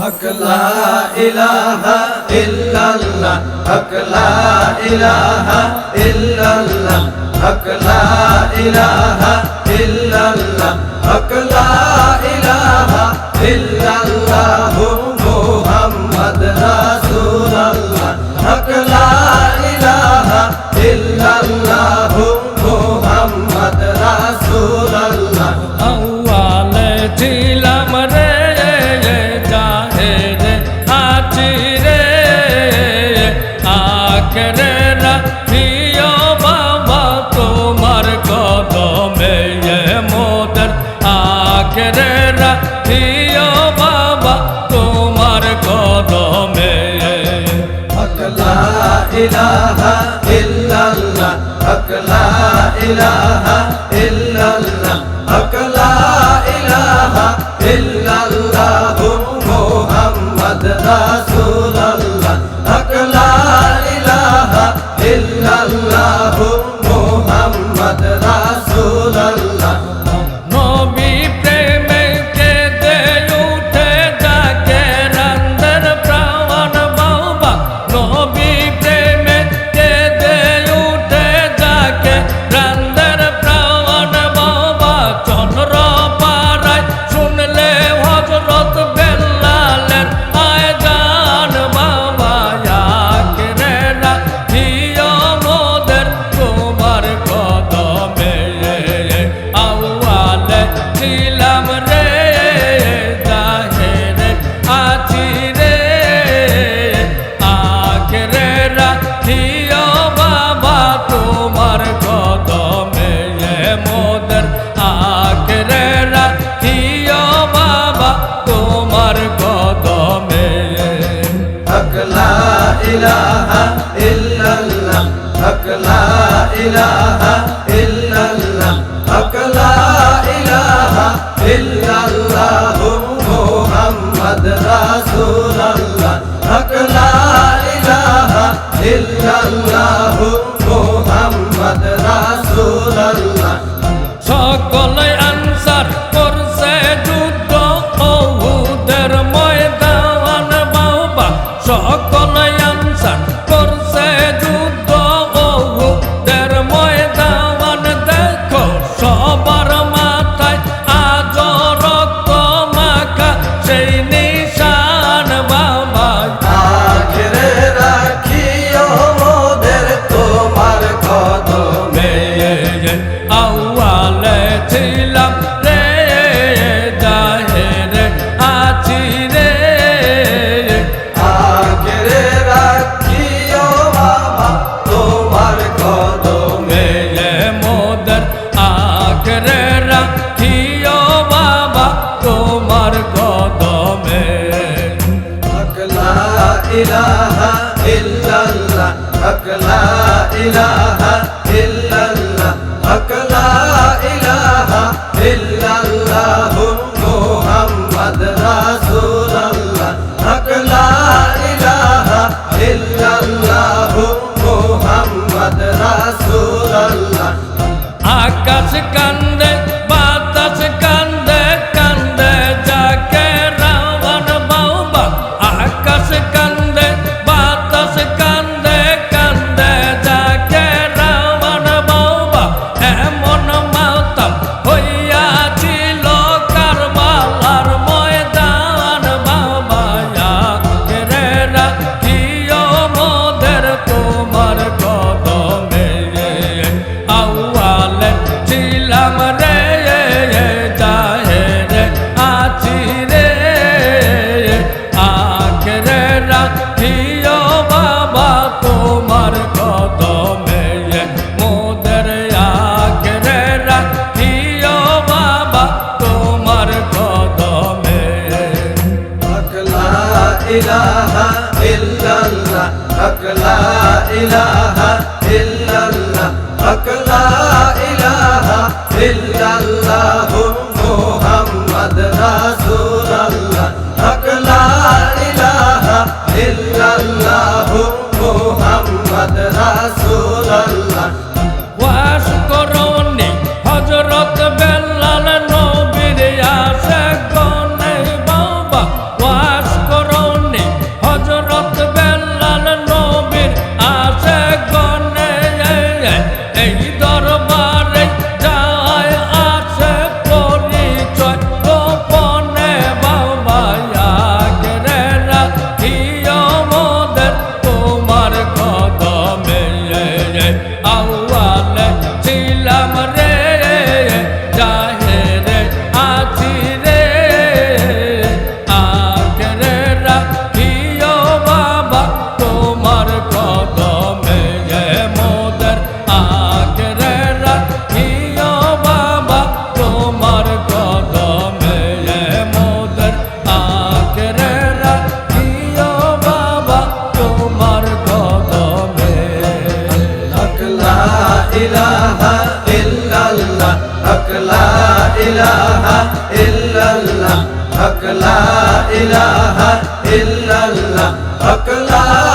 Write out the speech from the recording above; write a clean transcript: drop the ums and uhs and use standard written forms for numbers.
হক লা ইলাহা ইল্লাল্লাহ হক লা ইলাহা ইল্লাল্লাহ হক লা ইলাহা ইল্লাল্লাহ হক লা ইলাহা ইল্লাল্লাহ মুহাম্মদ রাসূলুল্লাহ হক লা ইলাহা ইল্লাল্লাহ মুহাম্মদ রাসূলুল্লাহ আউয়ালে ছিলাম রে জাহেরে আছি রে আখেরে রাখিও বাবা তোমার কদমে মোদের আখেরে রাখিও বাবা তোমার কদমে হক লা ইলাহা ইল্লাল্লাহ হক লা ইলাহা ইল্লাল্লাহ হক লা ইলাহা ইল্লাল্লাহ মুহাম্মদ রাসূলুল্লাহ হক লা ইলাহা ইল্লাল্লাহ মুহাম্মদ রাসূলুল্লাহ নবী প্রেমে কেঁদে উঠে যাকে রান্দের প্রাণ বাবা নবী প্রেমে কেঁদে উঠে যাকে রান্দের প্রাণ বাবা চন্দ্র পাড়ায় শুনলে হযরত বেলালের আযান বাবা আখেরে রাখিও মোদের তোমার কদমে আউয়ালে ছিলাম রে জাহেরে আছি রে আখেরে রাখিও বাবা তোমার কদমে মোদের আখেরে রাখিও বাবা তোমার কদমে হক লা ইলাহা ইল্লাল্লাহ হক লা ইলাহা ইল্লাল্লাহ হক লা ইলাহা ইল্লাল্লাহ মুহাম্মদ রাসূলুল্লাহ হক লা ইলাহা ইল্লাল্লাহ মুহাম্মদ রাসূলুল্লাহ সকল আনসার করছে যুদ্ধ ওহুদের ময়দান বাবা সকল আনসার করছে যুদ্ধ ওহুদের ময়দান দেখো সবার মাথায় আজ রক্ত মাখা সেই নিশান বাবা আখেরে রাখিও মোদের তোমার কদমে আউয়ালে ছিলাম রে জাহেরে আছি রে আখেরে রাখিও বাবা তোমার কদমে মোদের আখেরে রাখিও বাবা তোমার কদমে হক লা ইলাহা ইল্লাল্লাহ হক লা ইলাহা ইল্লাল্লাহ হক লা ইলাহা ইল্লাল্লাহ মুহাম্মদ রাসূলুল্লাহ হক লা ইলাহা ইল্লাল্লাহ মুহাম্মদ রাসূলুল্লাহ আকাশ কান্দে বাতাস কান্দে কান্দে যাকে রাবণ বাবা আকাশ কান্দে বাতাস কান্দে কান্দে যাকে রাবণ বাবা এমন মাতাম হইয়াছিল কারবালার ময়দান বাবা আখেরে রাখিও মোদের তোমার কদমে আউয়ালে ছিলাম রে জাহেরে আছি রে আখেরে রাখিও বাবা তোমার কদমে মোদের আখেরে রাখিও বাবা তোমার কদমে হক লা ইলাহা ইল্লাল্লাহ হক লা ইলাহা ইল্লাল্লাহ হক লা ইলাহা ইল্লাল্লাহ মুহাম্মদ রাসূলুল্লাহ হক লা ইলাহা ইল্লাল্লাহ মুহাম্মদ রাসূলুল্লাহ ওয়াস করনি হযরত বেলাল নবীর আশিক গনে বাবা ওয়াস হক লা ইলাহা ইল্লাল্লাহ হক লা